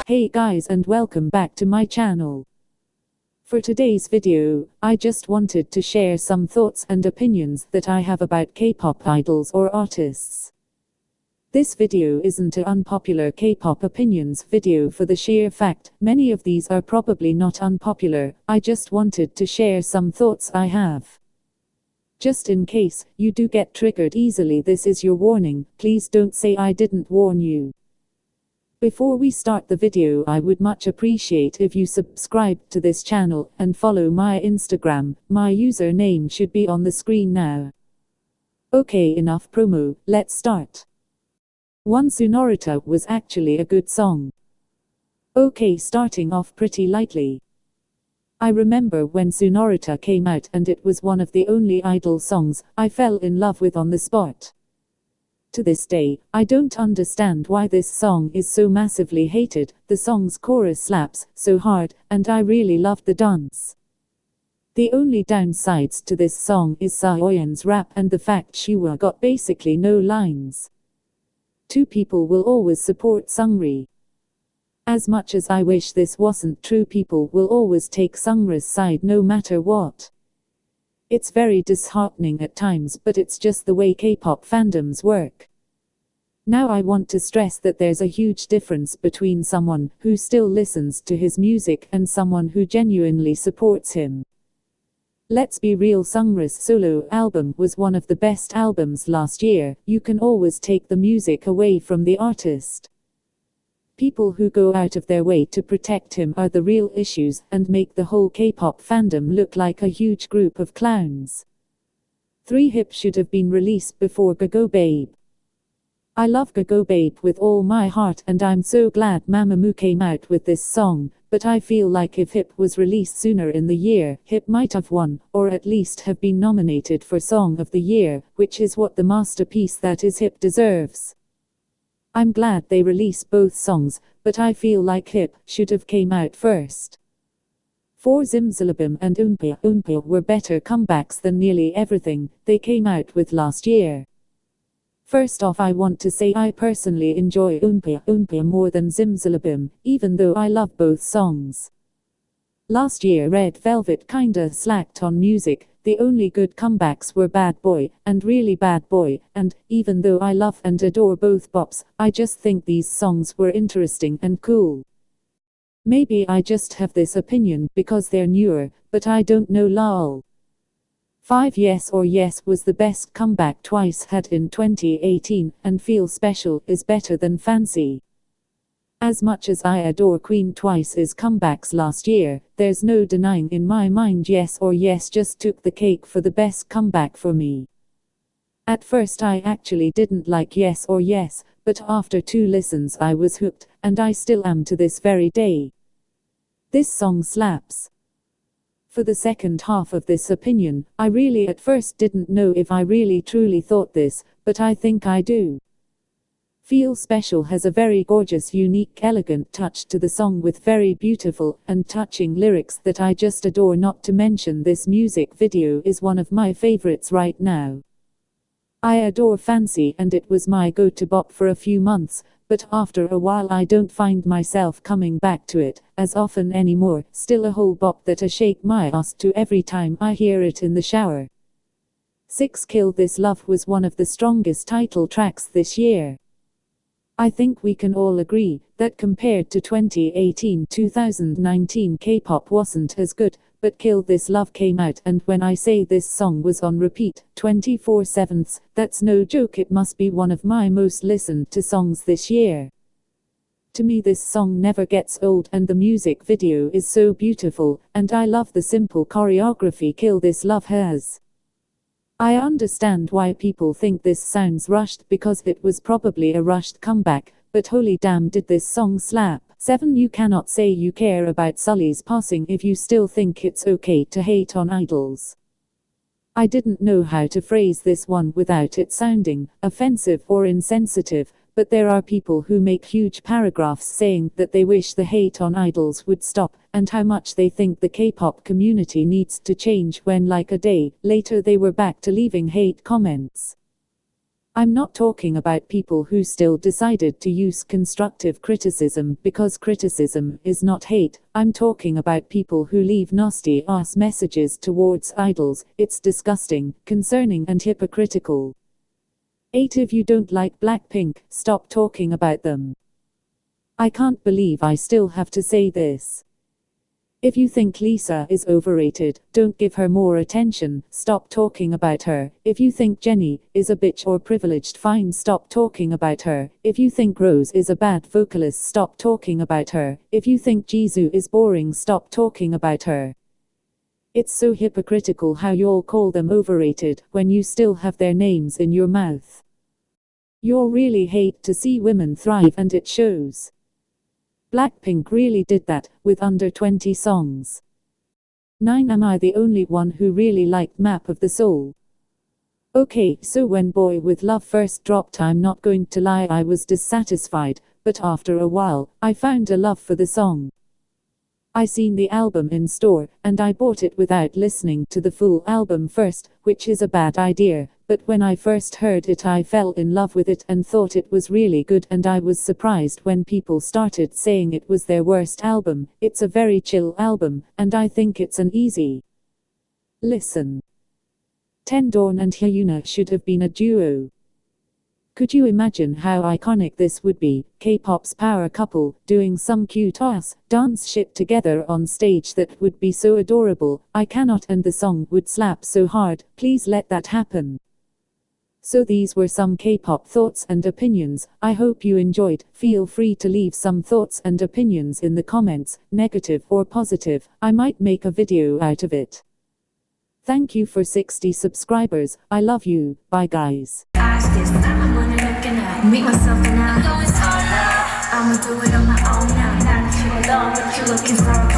Hey guys, and welcome back to my channel. For today's video, I just wanted to share some thoughts and opinions that I have about K-pop idols or artists. This video isn't an unpopular K-pop opinions video for the sheer fact many of these are probably not unpopular. I just wanted to share some thoughts I have. Just in case you do get triggered easily, this is your warning. Please don't say I didn't warn you. Before we start the video, I would much appreciate if you subscribe to this channel and follow my Instagram. My username should be on the screen now. Okay, enough promo, let's start. 1. Sonorita was actually a good song. Okay, starting off pretty lightly. I remember when Sonorita came out and it was one of the only idol songs I fell in love with on the spot. To this day, I don't understand why this song is so massively hated. The song's chorus slaps so hard, and I really loved the dance. The only downsides to this song is Saoyeon's rap and the fact she got basically no lines. Two people will always support Seungri. As much as I wish this wasn't true, people will always take Seungri's side no matter what. It's very disheartening at times, but it's just the way K-pop fandoms work. Now I want to stress that there's a huge difference between someone who still listens to his music and someone who genuinely supports him. Let's be real, Seungri's solo album was one of the best albums last year. You can always take the music away from the artist. People who go out of their way to protect him are the real issues and make the whole K-pop fandom look like a huge group of clowns. 3. Hip should have been released before Go Babe. I love Go Babe with all my heart and I'm so glad Mamamoo came out with this song, but I feel like if Hip was released sooner in the year, Hip might have won, or at least have been nominated for Song of the Year, which is what the masterpiece that is Hip deserves. I'm glad they released both songs, but I feel like Hip should have came out first. 4. Zimzalabim and Unpopular were better comebacks than nearly everything they came out with last year. First off, I want to say I personally enjoy Unpopular more than Zimzalabim, even though I love both songs. Last year Red Velvet kinda slacked on music. The only good comebacks were Bad Boy and Really Bad Boy, and even though I love and adore both bops, I just think these songs were interesting and cool. Maybe I just have this opinion because they're newer, but I don't know lol. 5. Yes or Yes was the best comeback Twice had in 2018, and Feel Special is better than Fancy. As much as I adore Queen Twice's comebacks last year, there's no denying in my mind Yes or Yes just took the cake for the best comeback for me. At first I actually didn't like Yes or Yes, but after 2 listens I was hooked, and I still am to this very day. This song slaps. For the second half of this opinion, I really at first didn't know if I really truly thought this, but I think I do. Feel Special has a very gorgeous, unique, elegant touch to the song with very beautiful and touching lyrics that I just adore. Not to mention this music video is one of my favorites right now. I adore Fancy and it was my go-to bop for a few months, but after a while I don't find myself coming back to it as often anymore. Still a whole bop that I shake my ass to every time I hear it in the shower. 6. Kill This Love was one of the strongest title tracks this year. I think we can all agree that compared to 2018-2019 K-pop wasn't as good, but Kill This Love came out, and when I say this song was on repeat 24/7, that's no joke. It must be one of my most listened to songs this year. To me this song never gets old and the music video is so beautiful, and I love the simple choreography Kill This Love has. I understand why people think this sounds rushed because it was probably a rushed comeback, but holy damn did this song slap. 7. You cannot say you care about Sully's passing if you still think it's okay to hate on idols. I didn't know how to phrase this one without it sounding offensive or insensitive, But there are people who make huge paragraphs saying that they wish the hate on idols would stop, and how much they think the K-pop community needs to change when like a day later they were back to leaving hate comments. I'm not talking about people who still decided to use constructive criticism because criticism is not hate. I'm talking about people who leave nasty ass messages towards idols. It's disgusting, concerning and hypocritical. 8 If you don't like Blackpink, stop talking about them. I can't believe I still have to say this. If you think Lisa is overrated, don't give her more attention, stop talking about her. If you think Jennie is a bitch or privileged, fine, stop talking about her. If you think Rose is a bad vocalist, stop talking about her. If you think Jisoo is boring, stop talking about her. It's so hypocritical how you all call them overrated when you still have their names in your mouth. You really hate to see women thrive, and it shows. Blackpink really did that, with under 20 songs. 9 Am I the only one who really liked Map of the Soul? Okay, so when Boy With Love first dropped, I'm not going to lie, I was dissatisfied, but after a while, I found a love for the song. I seen the album in store, and I bought it without listening to the full album first, which is a bad idea, but when I first heard it I fell in love with it and thought it was really good, and I was surprised when people started saying it was their worst album. It's a very chill album, and I think it's an easy listen. 10 Dawn and Hyuna should have been a duo. Could you imagine how iconic this would be? K-pop's power couple, doing some cute ass dance shit together on stage. That would be so adorable. I cannot, and the song would slap so hard. Please let that happen. So these were some K-pop thoughts and opinions. I hope you enjoyed. Feel free to leave some thoughts and opinions in the comments, negative or positive. I might make a video out of it. Thank you for 60 subscribers. I love you. Bye guys. Make myself an eye. I'ma do it on my own now. Not you alone, what you looking for.